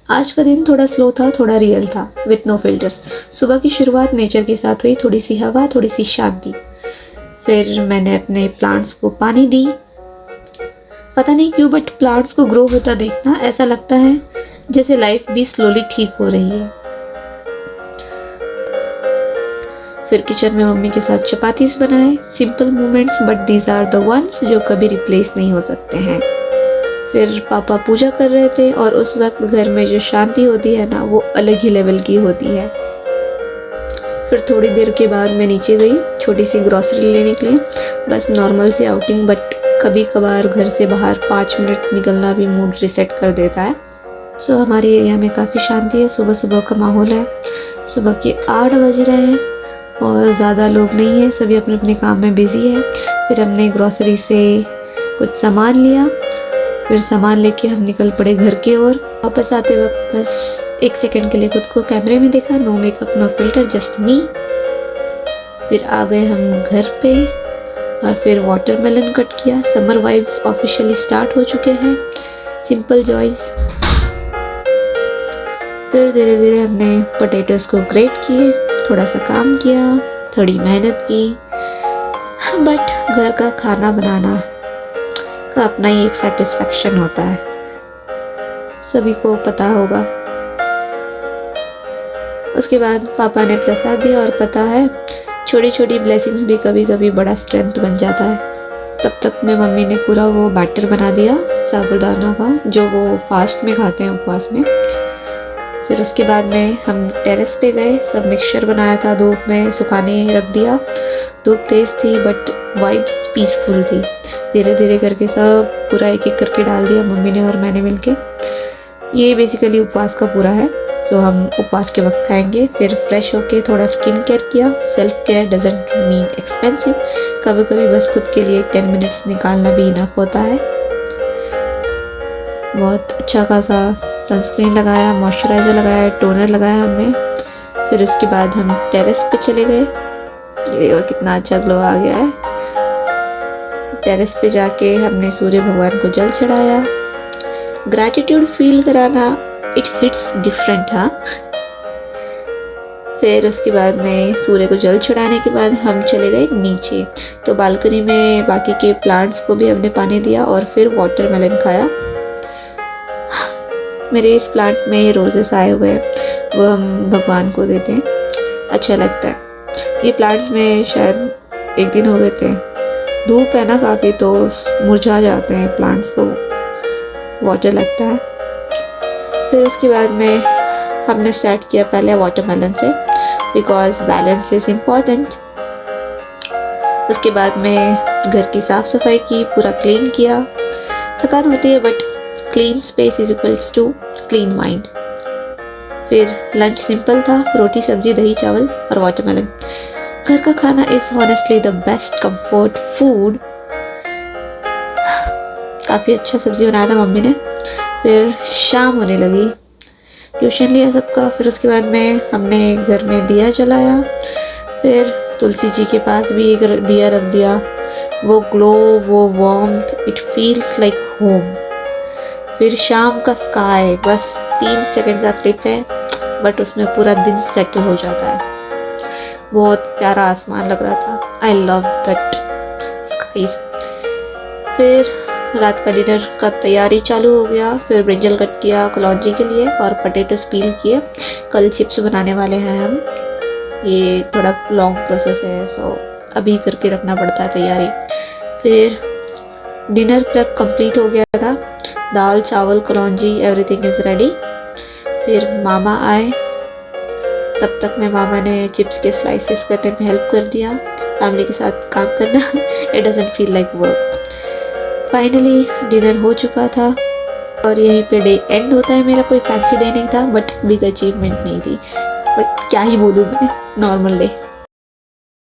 आज का दिन थोड़ा स्लो था, थोड़ा रियल था, विथ नो फिल्टर्स। सुबह की शुरुआत नेचर के साथ हुई, थोड़ी सी हवा, थोड़ी सी शांति। फिर मैंने अपने प्लांट्स को पानी दी। पता नहीं क्यों बट प्लांट्स को ग्रो होता देखना ऐसा लगता है जैसे लाइफ भी स्लोली ठीक हो रही है। फिर किचन में मम्मी के साथ चपातीस बनाए। Simple moments but these are the ones जो कभी रिप्लेस नहीं हो सकते हैं। फिर पापा पूजा कर रहे थे और उस वक्त घर में जो शांति होती है ना, वो अलग ही लेवल की होती है। फिर थोड़ी देर के बाद मैं नीचे गई छोटी सी ग्रॉसरी लेने के लिए, बस नॉर्मल सी आउटिंग, बट कभी कभार घर से बाहर 5 मिनट निकलना भी मूड रिसेट कर देता है। सो हमारे एरिया में काफ़ी शांति है, सुबह सुबह का माहौल है। सुबह के 8 बज रहे हैं और ज़्यादा लोग नहीं है, सभी अपने अपने काम में बिज़ी है। फिर हमने ग्रॉसरी से कुछ सामान लिया, फिर सामान लेके हम निकल पड़े घर की ओर। वापस आते वक्त बस 1 सेकंड के लिए खुद को कैमरे में देखा, no makeup no filter, just me. फिर आ गए हम घर पे और फिर वाटरमेलन कट किया। समर वाइब्स ऑफिशियली स्टार्ट हो चुके हैं, सिंपल जॉयज। फिर धीरे धीरे हमने पोटैटोज को ग्रेट किए, थोड़ा सा काम किया, थोड़ी मेहनत की, बट घर का खाना बनाना का अपना ही एक सेटिस्फैक्शन होता है, सभी को पता होगा। उसके बाद पापा ने प्रसाद दिया और पता है छोटी छोटी ब्लेसिंग्स भी कभी कभी बड़ा स्ट्रेंथ बन जाता है। तब तक में मम्मी ने पूरा वो बैटर बना दिया साबूदाना का, जो वो फास्ट में खाते हैं, उपवास में। फिर उसके बाद में हम टेरेस पे गए, सब मिक्सचर बनाया था, धूप में सुखाने रख दिया। धूप तेज़ थी बट वाइब्स पीसफुल थी। धीरे धीरे करके सब पूरा एक एक करके डाल दिया मम्मी ने और मैंने मिलके। ये बेसिकली उपवास का पूरा है, सो हम उपवास के वक्त खाएंगे। फिर फ्रेश होके थोड़ा स्किन केयर किया। Self care doesn't mean expensive, कभी कभी बस खुद के लिए 10 मिनट्स निकालना भी इनफ होता है। बहुत अच्छा खासा सनस्क्रीन लगाया, मॉइस्चराइज़र लगाया, टोनर लगाया हमने। फिर उसके बाद हम टेरेस पे चले गए। ये कितना अच्छा ग्लो आ गया है। टेरेस पे जाके हमने सूर्य भगवान को जल चढ़ाया। ग्रैटिट्यूड फील कराना, इट हिट्स डिफरेंट। हाँ, फिर उसके बाद में सूर्य को जल चढ़ाने के बाद हम चले गए नीचे। तो बालकनी में बाकी के प्लांट्स को भी हमने पानी दिया और फिर वाटरमेलन खाया। मेरे इस प्लांट में ये रोजेस आए हुए हैं, वो हम भगवान को देते हैं, अच्छा लगता है। ये प्लांट्स में शायद 1 दिन हो गए थे, धूप है ना काफ़ी, तो मुरझा जाते हैं प्लांट्स को, वाटर लगता है। फिर उसके बाद में हमने स्टार्ट किया पहले वाटरमेलन से, बिकॉज बैलेंस इज इम्पॉर्टेंट। उसके बाद में घर की साफ़ सफाई की, पूरा क्लीन किया। थकान होती है but clean space is equals to clean mind. फिर लंच सिंपल था, रोटी सब्जी दही चावल और वाटरमेलन। घर का खाना is honestly the best comfort food. काफ़ी अच्छा सब्जी बनाया था मम्मी ने। फिर शाम होने लगी, ट्यूशन लिया सबका। फिर उसके बाद में हमने घर में दिया जलाया। फिर तुलसी जी के पास भी एक दिया रख दिया। वो ग्लो, वो warmth, it feels like home. फिर शाम का स्काई, बस 3 सेकंड का क्लिप है बट उसमें पूरा दिन सेटल हो जाता है। बहुत प्यारा आसमान लग रहा था। I love that skies. फिर रात का डिनर का तैयारी चालू हो गया। फिर ब्रिंजल कट किया कलौंजी के लिए और पोटैटोज पील किए। कल चिप्स बनाने वाले हैं हम। ये थोड़ा लॉन्ग प्रोसेस है, सो अभी करके रखना पड़ता है तैयारी। फिर डिनर प्रेप कंप्लीट हो गया था। दाल चावल कलौंजी एवरीथिंग इज़ रेडी। फिर मामा आए, तब तक में मामा ने चिप्स के स्लाइसेस करने में हेल्प कर दिया। फैमिली के साथ काम करना it doesn't feel like work. Finally dinner हो चुका था और यहीं पे डे एंड होता है मेरा। कोई फैंसी डे नहीं था बट बिग अचीवमेंट नहीं थी, बट क्या ही बोलूँ मैं, नॉर्मल डे।